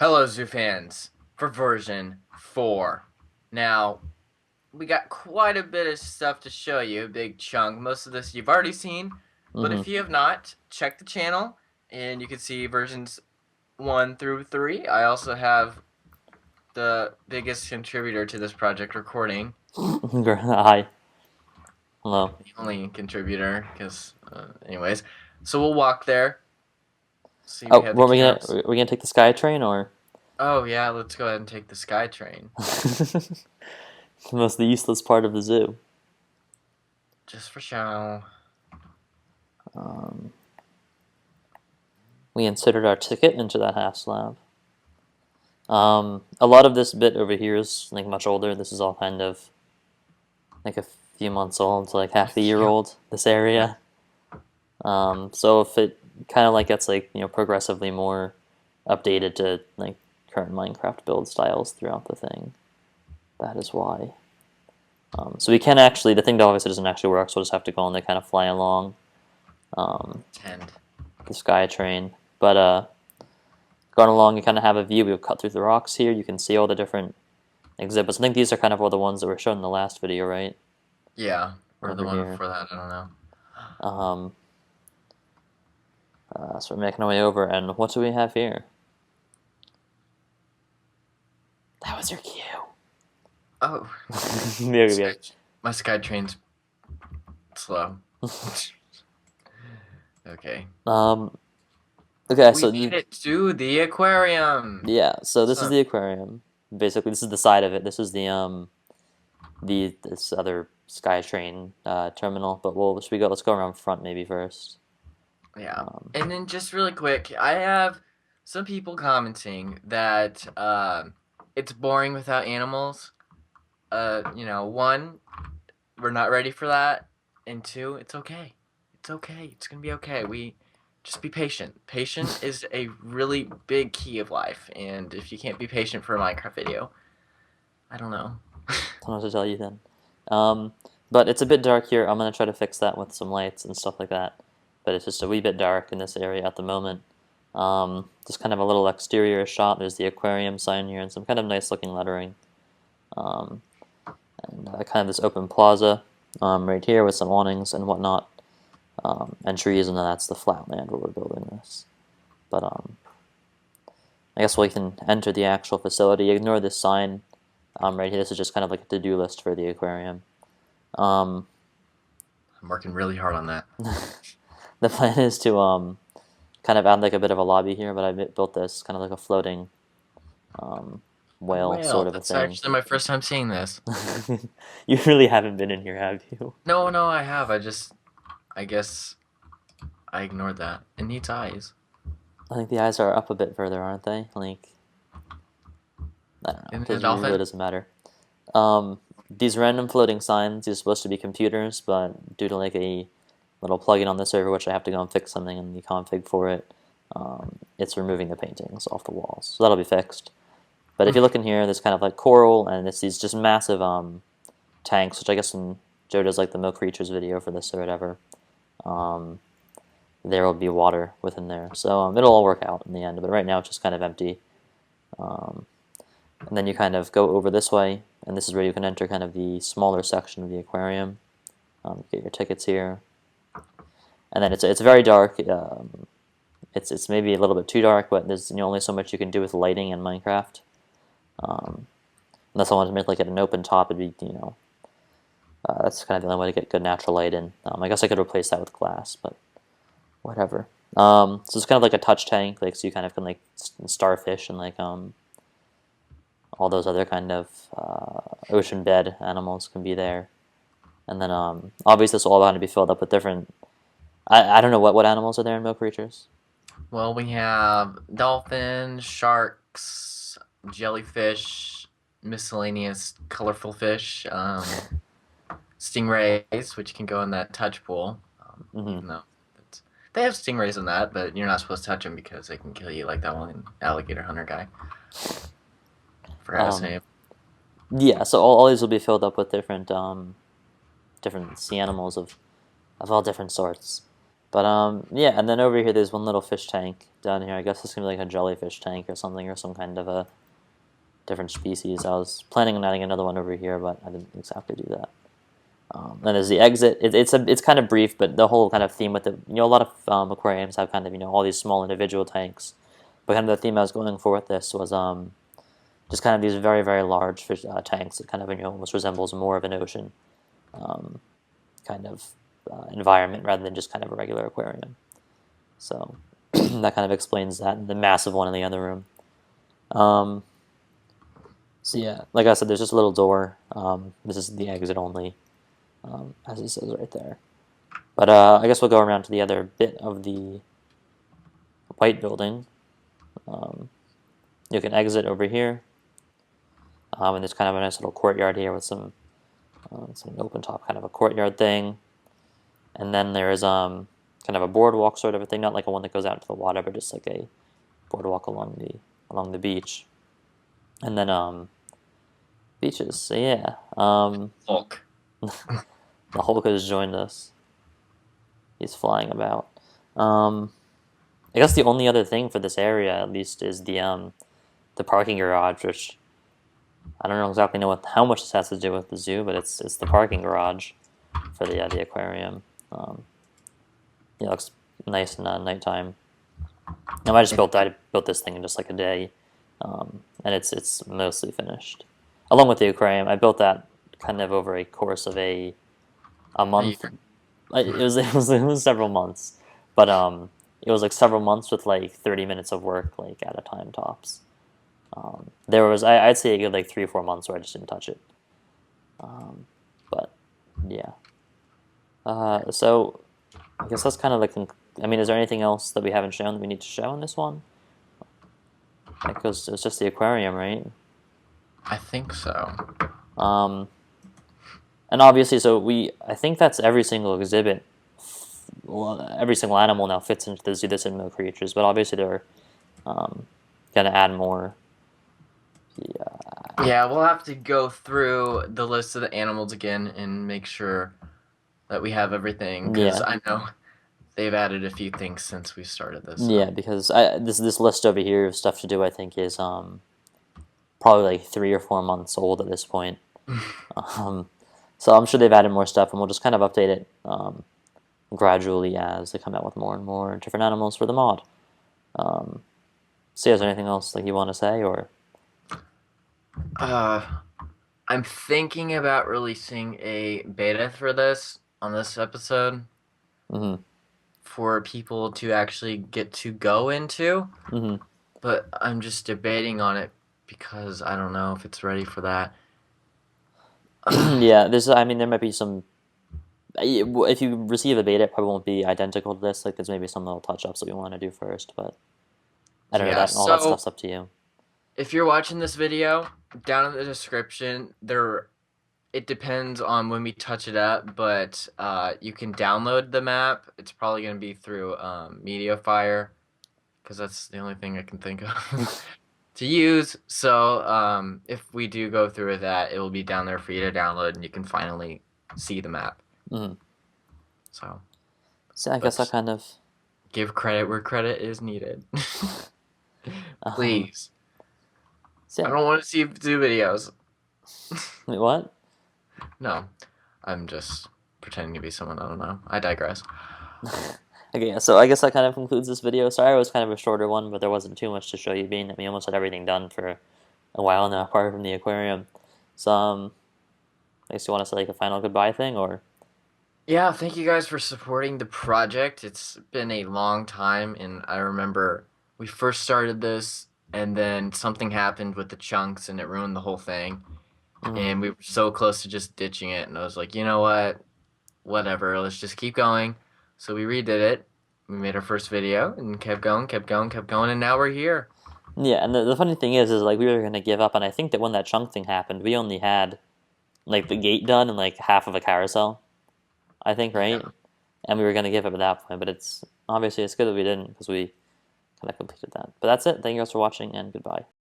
Hello, Zoo fans, for version 4. Now, we got quite a bit of stuff to show you, a big chunk. Most of this you've already seen, but Hmm. if you have not, check the channel and you can see versions 1 through 3. I also have the biggest contributor to this project recording, Hi. Hello. the only contributor, because, anyways. So we'll walk there. See, we Oh, have the were we gonna camps. were we gonna take the SkyTrain or Oh, yeah, let's go ahead and take the SkyTrain. the most useless part of the zoo? Just for show. Um, we inserted our ticket into that half slab. A lot of this bit over here is like much older. This is all kind of like a few months old, like half a year Yeah. old. This area. So if it kind of like gets like progressively more updated to like current Minecraft build styles throughout the thing, that is why. So we can actually, the thing that obviously doesn't actually work, so we'll just have to go and they kind of fly along Tend. the sky train. But going along, you kind of have a view. We'll cut through the rocks here. You can see all the different exhibits. I think these are kind of all the ones that were shown in the last video, right? Yeah, or the Over one here. before that, I don't know. Um, so we're making our way over, and what do we have here? That was your cue. Oh, There we Sky, go. my SkyTrain's slow. Okay. Um, okay, We so made it to the aquarium. yeah, so this is So, the aquarium. Basically, this is the side of it. This is the this other SkyTrain terminal. But should we go? Let's go around front maybe first. yeah. Um, And then just really quick, I have some people commenting that it's boring without animals. One, we're not ready for that, and two, it's okay. It's okay. It's gonna be okay. We just be patient. Patient is a really big key of life, and if you can't be patient for a Minecraft video, I don't know. don't know what to tell you then. Um, but it's a bit dark here. I'm gonna try to fix that with some lights and stuff like that. But it's just a wee bit dark in this area at the moment. Just kind of a little exterior shot. There's the aquarium sign here and some kind of nice looking lettering. Um, and kind of this open plaza right here with some awnings and whatnot, and trees, and then that's the flat land where we're building this. But I guess we can enter the actual facility. Ignore this sign right here. This is just kind of like a to-do list for the aquarium. Um, I'm working really hard on that. the plan is to kind of add like a bit of a lobby here, but I built this kind of like a floating um, whale sort Well, of a that's thing. actually my first time seeing this. You really haven't been in here, have you? No, no, I have. I guess I ignored that. It needs eyes. I think the eyes are up a bit further, aren't they? Like, I don't know. And It a doesn't really dolphin? doesn't matter. These random floating signs, these are supposed to be computers, but due to like a little plugin on the server, which I have to go and fix something in the config for it, it's removing the paintings off the walls. So that'll be fixed. But if you look in here, there's kind of like coral, and it's these just massive tanks, which I guess when Joe does like the Milk Creatures video for this or whatever, um, there will be water within there. So it'll all work out in the end, but right now it's just kind of empty. Um, and then you kind of go over this way, and this is where you can enter kind of the smaller section of the aquarium. Get your tickets here, and then it's very dark. It's maybe a little bit too dark, but there's only so much you can do with lighting in Minecraft. Unless I wanted to make like it an open top, it'd be that's kind of the only way to get good natural light in. I guess I could replace that with glass, but whatever. So it's kind of like a touch tank, like so you kind of can like starfish and like all those other kind of ocean bed animals can be there. And then obviously this will all have to be filled up with different. I don't know what animals are there in Milk Creatures. Well, we have dolphins, sharks, jellyfish, miscellaneous colorful fish, stingrays, which can go in that touch pool. Hmm. Even though they have stingrays in that, but you're not supposed to touch them because they can kill you, like that one alligator hunter guy. Forgot his Um, name. yeah, so all these will be filled up with different different sea animals of all different sorts. But yeah, and then over here there's one little fish tank down here. I guess it's gonna be like a jellyfish tank or something, or some kind of a different species. I was planning on adding another one over here, but I didn't exactly do that. Then there's the exit. It's kind of brief, but the whole kind of theme with it, a lot of aquariums have kind of all these small individual tanks, but kind of the theme I was going for with this was just kind of these very very large fish tanks that kind of almost resembles more of an ocean um, kind of environment rather than just kind of a regular aquarium. So that kind of explains that. And the massive one in the other room. Um, so yeah, like I said, there's just a little door. This is the exit only, as it says right there. But I guess we'll go around to the other bit of the white building. Um, you can exit over here, and there's kind of a nice little courtyard here with some open top kind of a courtyard thing. And then there's kind of a boardwalk sort of a thing, not like a one that goes out into the water, but just like a boardwalk along the beach. And then beaches. So yeah, Hulk. the Hulk has joined us. He's flying about. I guess the only other thing for this area, at least, is the parking garage, which I don't know exactly how much this has to do with the zoo, but it's the parking garage for the aquarium. It looks nice in nighttime. I built this thing in just like a day, and it's mostly finished. Along with the aquarium, I built that kind of over a course of a Are you- month. It was several months, but it was like several months with like 30 minutes of work like at a time tops. There was I'd say a good like 3 or 4 months where I just didn't touch it. But yeah, so I guess that's kind of like. I mean, is there anything else that we haven't shown that we need to show in this one? Because it's just the aquarium, right? I think so. Um, and obviously, I think that's every single exhibit. Well, every single animal now fits into the zoo that's in Mill Creatures, but obviously they're gonna add more. Yeah, Yeah, we'll have to go through the list of the animals again and make sure that we have everything because yeah, I know they've added a few things since we started this. So. yeah. Because this list over here of stuff to do, I think, is probably like 3 or 4 months old at this point. Um, so I'm sure they've added more stuff, and we'll just kind of update it gradually as they come out with more and more different animals for the mod. So, yeah, is there anything else like you want to say, or? Uh, I'm thinking about releasing a beta for this on this episode Mm-hmm. for people to actually get to go into, Mm-hmm. but I'm just debating on it because I don't know if it's ready for that. Yeah, I mean, there might be some. If you receive a beta, it probably won't be identical to this. Like, there's maybe some little touch ups that we want to do first, but I don't know Yeah, that all that so stuff's up to you. if you're watching this video, down in the description, it depends on when we touch it up, but you can download the map. It's probably going to be through Mediafire because that's the only thing I can think of to use. So if we do go through with that, it will be down there for you to download, and you can finally see the map. Mm-hmm. So So I guess I let's kind of. give credit where credit is needed. Um, Please. so I yeah. don't want to see zoo videos. Wait, what? No, I'm just pretending to be someone I don't know. I digress. Okay, yeah, so I guess that kind of concludes this video. Sorry it was kind of a shorter one, but there wasn't too much to show you, being that we almost had everything done for a while now, apart from the aquarium. So, I guess you want to say like a final goodbye thing, or? Yeah, thank you guys for supporting the project. It's been a long time, and I remember we first started this, and then something happened with the chunks, and it ruined the whole thing. Mm-hmm. And we were so close to just ditching it, and I was like, you know what? Whatever, let's just keep going. So we redid it. We made our first video, and kept going, kept going, kept going, and now we're here. Yeah, and the funny thing is like we were gonna give up, and I think that when that chunk thing happened, we only had like the gate done and like half of a carousel, I think, right? Yeah. And we were gonna give up at that point, but it's obviously it's good that we didn't because we kind of completed that. But that's it. Thank you guys for watching, and goodbye.